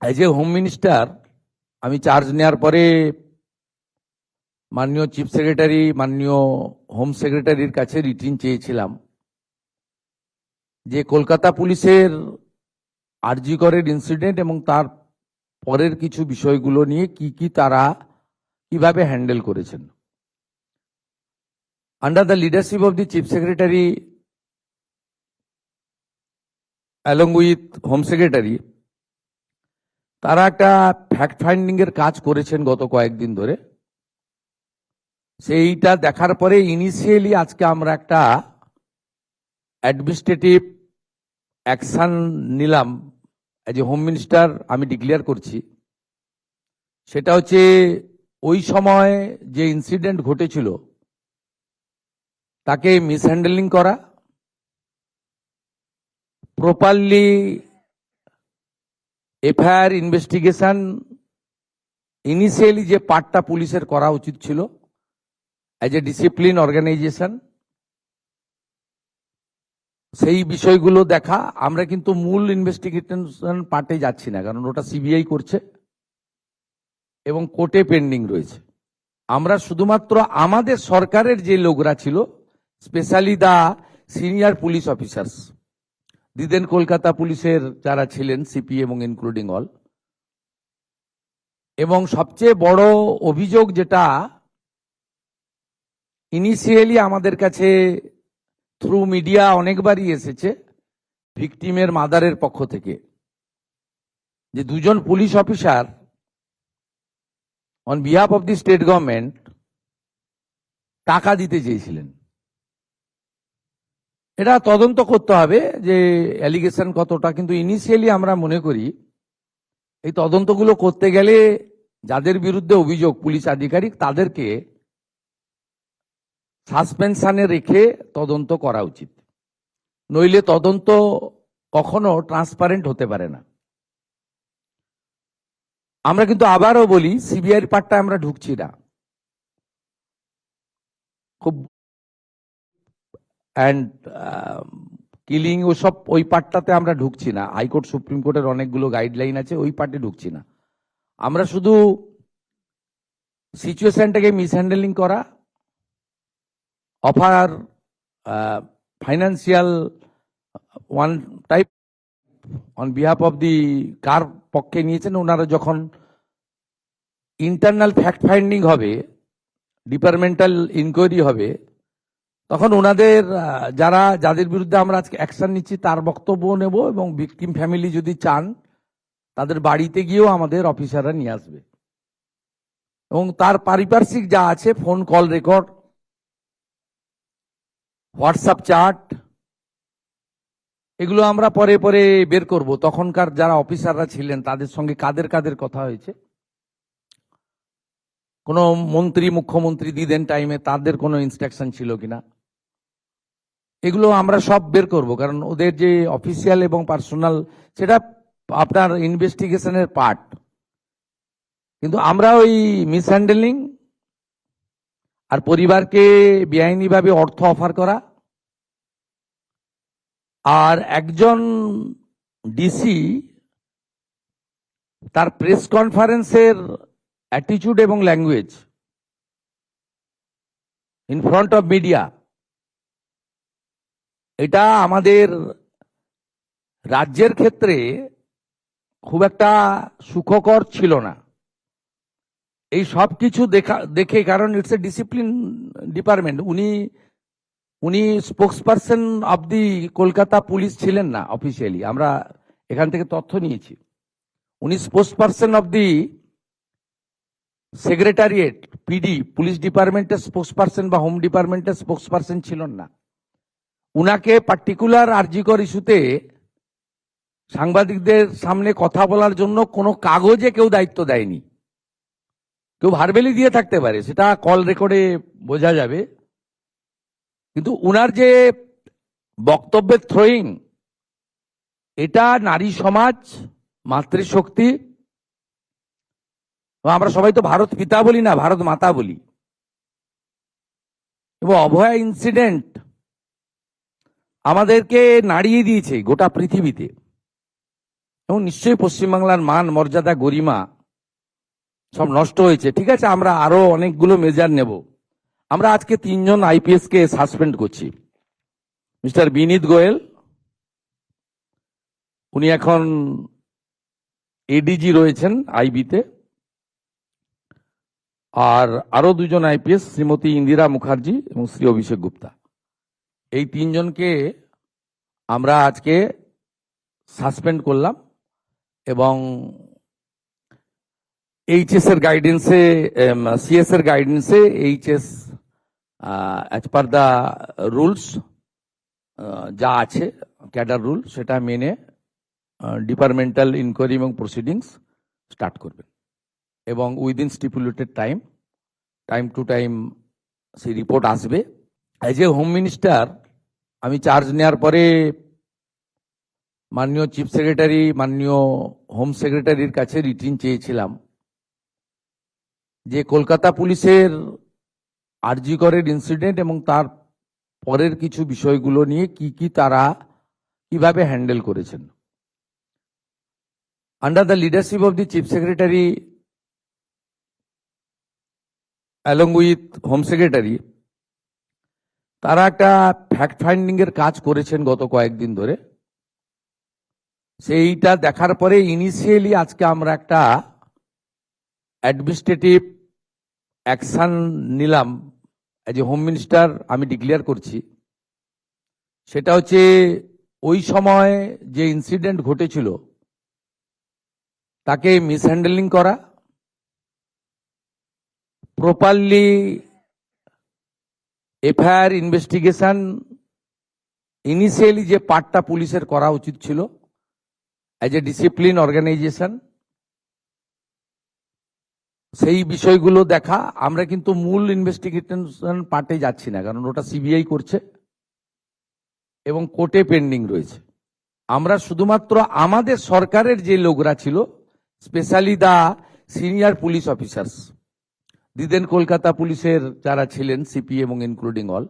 As a home minister আমি charge নেওয়ার পরে মাননীয় চিফ সেক্রেটারি, মাননীয় হোম সেক্রেটারির কাছে রিটিন চেয়েছিলাম যে কলকাতা পুলিশের আরজি করের ইনসিডেন্ট এবং তার পরের কিছু বিষয়গুলো নিয়ে কি তারা কিভাবে হ্যান্ডেল করেছেন। Under the leadership of the chief secretary along with home secretary, তারা একটা ফ্যাক্ট ফাইন্ডিং এর কাজ করেছেন গত কয়েকদিন ধরে। সেইটা দেখার পরে ইনিশিয়ালি আজকে আমরা একটা অ্যাডমিনিস্ট্রেটিভ অ্যাকশন নিলাম। এজ এ হোম মিনিস্টার আমি ডিক্লেয়ার করছি, সেটা হচ্ছে ওই সময় যে ইনসিডেন্ট ঘটেছিল তাকে মিসহ্যান্ডেলিং করা, প্রপারলি এফআইআর ইনভেস্টিগেশন ইনিশিয়ালি যে পার্টটা পুলিশের করা উচিত ছিল অ্যাজ এ ডিসিপ্লিন অর্গানাইজেশন, সেই বিষয়গুলো দেখা। আমরা কিন্তু মূল ইনভেস্টিগেশন পার্টে যাচ্ছি না, কারণ ওটা সিবিআই করছে এবং কোর্টে পেন্ডিং রয়েছে। আমরা শুধুমাত্র আমাদের সরকারের যে লোকরা ছিল, specially the senior police officers, দিদেন কলকাতা পুলিশের যারা ছিলেন সিপি এবং ইনক্লুডিং অল, এবং সবচেয়ে বড় অভিযোগ যেটা ইনিশিয়ালি আমাদের কাছে থ্রু মিডিয়া অনেকবারই এসেছে ভিকটিমের মাদারের পক্ষ থেকে, যে দুজন police officer on behalf of the state government টাকা দিতে চেয়েছিলেন। এটা তদন্ত করতে হবে যে অ্যালিগেশন কতটা, কিন্তু ইনিশিয়ালি আমরা মনে করি এই তদন্তগুলো করতে গেলে যাদের বিরুদ্ধে অভিযোগ পুলিশ আধিকারিক তাদেরকে সাসপেনশনে রেখে তদন্ত করা উচিত, নইলে তদন্ত কখনো ট্রান্সপারেন্ট হতে পারে না। আমরা কিন্তু আবারও বলি সিবিআইয়ের পার্টটা আমরা ঢুকছি না, খুব অ্যান্ড কিলিং ওসব ওই পার্টটাতে আমরা ঢুকছি না। হাইকোর্ট সুপ্রিম কোর্টের অনেকগুলো গাইডলাইন আছে, ওই পার্টে ঢুকছি না। আমরা শুধু সিচুয়েশনটাকে মিসহ্যান্ডেলিং করা, offer financial one type on behalf of the কার পক্ষে নিয়েছেন, ওনারা যখন ইন্টারনাল ফ্যাক্ট ফাইন্ডিং হবে, ডিপার্টমেন্টাল ইনকোয়ারি হবে, তখন ওনাদের যাদের বিরুদ্ধে আমরা আজকে অ্যাকশন নিচ্ছি তার বক্তব্য নেব, এবং ভিকটিম ফ্যামিলি যদি চান তাদের বাড়িতে গিয়েও আমাদের অফিসাররা নিয়ে আসবে, এবং তার পারিপার্শ্বিক যা আছে phone call record, WhatsApp chat, এগুলো আমরা পরে পরে বের করব। তখনকার যারা অফিসাররা ছিলেন তাদের সঙ্গে কাদের কাদের কথা হয়েছে, কোন মন্ত্রী মুখ্যমন্ত্রী দিদেন টাইমে তাদের কোনো ইনস্ট্রাকশন ছিল কিনা, এগুলো আমরা সব বের করব। কারণ ওদের যে অফিসিয়াল এবং পার্সোনাল সেটা আপনার ইনভেস্টিগেশনের পার্ট, কিন্তু আমরা ওই মিসহ্যান্ডেলিং আর পরিবারকে বেআইনিভাবে অর্থ অফার করা, আর একজন ডিসি তার প্রেস কনফারেন্সের অ্যাটিটিউড এবং language in front of media, এটা আমাদের রাজ্যের ক্ষেত্রে খুব একটা সুখকর ছিল না। এই সব কিছু দেখে, কারণ ইটস এ ডিসিপ্লিন ডিপার্টমেন্ট, উনি spokesperson of the Kolkata police ছিলেন না অফিসিয়ালি, আমরা এখান থেকে তথ্য নিয়েছি। উনি spokesperson of the secretariat PD police ডিপার্টমেন্টের স্পোক্সপারসন বা হোম ডিপার্টমেন্টের স্পোক্সপারসন ছিলেন না। উনাকে পার্টিকুলার আরজিকর ইস্যুতে সাংবাদিকদের সামনে কথা বলার জন্য কোনো কাগজে কেউ দায়িত্ব দেয়নি। কেউ ভার্বেলি দিয়ে থাকতে পারে, সেটা কল রেকর্ডে বোঝা যাবে, কিন্তু উনার যে বক্তব্যের থ্রোয়িং, এটা নারী সমাজ, মাতৃশক্তি, আমরা সবাই তো ভারত পিতা বলি না, ভারত মাতা বলি, এবং অভয়া ইনসিডেন্ট আমাদেরকে নাড়িয়ে দিয়েছে গোটা পৃথিবীতে। এবং নিশ্চয়ই পশ্চিমবাংলার মান মর্যাদা গরিমা সব নষ্ট হয়েছে। ঠিক আছে, আমরা আরো অনেকগুলো মেজার নেব। আমরা আজকে 3 জন আইপিএস কে সাসপেন্ড করছি। মিস্টার বিনীত গোয়েল, উনি এখন এডিজি রয়েছেন আইবিতে। আর আরো 2 জন আইপিএস, শ্রীমতী ইন্দিরা মুখার্জি এবং শ্রী অভিষেক গুপ্তা। এই 3 জনকে আমরা আজকে সাসপেন্ড করলাম এবং এইচএস এর গাইডেন্সে, সিএস এর গাইডেন্সে HS as per the rules যা আছে ক্যাডার রুল, সেটা মেনে ডিপার্টমেন্টাল ইনকোয়ারি এবং প্রসিডিংস স্টার্ট করবেন এবং within stipulated time to time সেই রিপোর্ট আসবে। অ্যাজ এ হোম মিনিস্টার আমি চার্জ নেওয়ার পরে মাননীয় চিফ সেক্রেটারি, মাননীয় হোম সেক্রেটারির কাছে রিটিন চেয়েছিলাম যে কলকাতা পুলিশের আরজি করের ইনসিডেন্ট এবং তার পরের কিছু বিষয়গুলো নিয়ে কি তারা কিভাবে হ্যান্ডেল করেছেন। Under the leadership of the chief secretary along with home secretary, তারা একটা ফ্যাক্ট ফাইন্ডিং এর কাজ করেছেন গত কয়েকদিন ধরে। সেইটা দেখার পরে ইনিশিয়ালি আজকে আমরা একটা অ্যাডমিনিস্ট্রেটিভ অ্যাকশন নিলাম। এজ এ হোম মিনিস্টার আমি ডিক্লেয়ার করছি, সেটা হচ্ছে ওই সময় যে ইনসিডেন্ট ঘটেছিল তাকে মিসহ্যান্ডেলিং করা, প্রপারলি এফআইআর ইনভেস্টিগেশন ইনিশিয়ালি যে পার্টটা পুলিশের করা উচিত ছিল অ্যাজ এ ডিসিপ্লিন অর্গানাইজেশন, সেই বিষয়গুলো দেখা। আমরা কিন্তু মূল ইনভেস্টিগেশন পার্টে যাচ্ছি না, কারণ ওটা সিবিআই করছে এবং কোর্টে পেন্ডিং রয়েছে। আমরা শুধুমাত্র আমাদের সরকারের যে লোকরা ছিল, specially the senior police officers, দিদেন কলকাতা পুলিশের যারা ছিলেন সিপি এবং ইনক্লুডিং অল,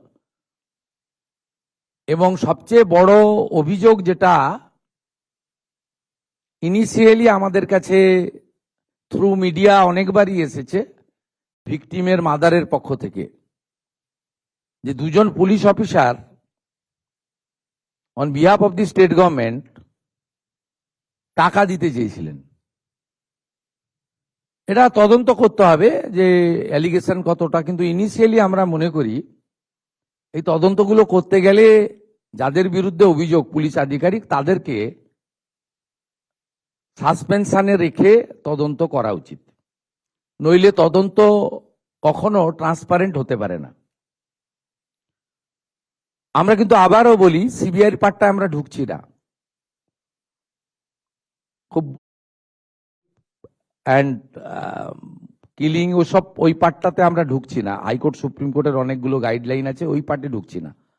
এবং সবচেয়ে বড় অভিযোগ যেটা ইনিশিয়ালি আমাদের কাছে থ্রু মিডিয়া অনেকবারই এসেছে ভিকটিমের মাদারের পক্ষ থেকে, যে 2 জন police officer on behalf of the state government টাকা দিতে চেয়েছিলেন। এটা তদন্ত করতে হবে যে অ্যালিগেশন কতটা, কিন্তু ইনিশিয়ালি আমরা মনে করি এই তদন্তগুলো করতে গেলে যাদের বিরুদ্ধে অভিযোগ পুলিশ আধিকারিক, তাদেরকে সাসপেনশনে রেখে তদন্ত করা উচিত, নইলে তদন্ত কখনো ট্রান্সপারেন্ট হতে পারে না। আমরা কিন্তু আবারও বলি, সিবিআইয়ের পার্টটা আমরা ঢুকছি না, খুব অ্যান্ড কিলিং ওসব ওই পার্টটাতে আমরা ঢুকছি না। হাইকোর্ট সুপ্রিম কোর্টের অনেকগুলো গাইডলাইন আছে, ওই পার্টে ঢুকছি না।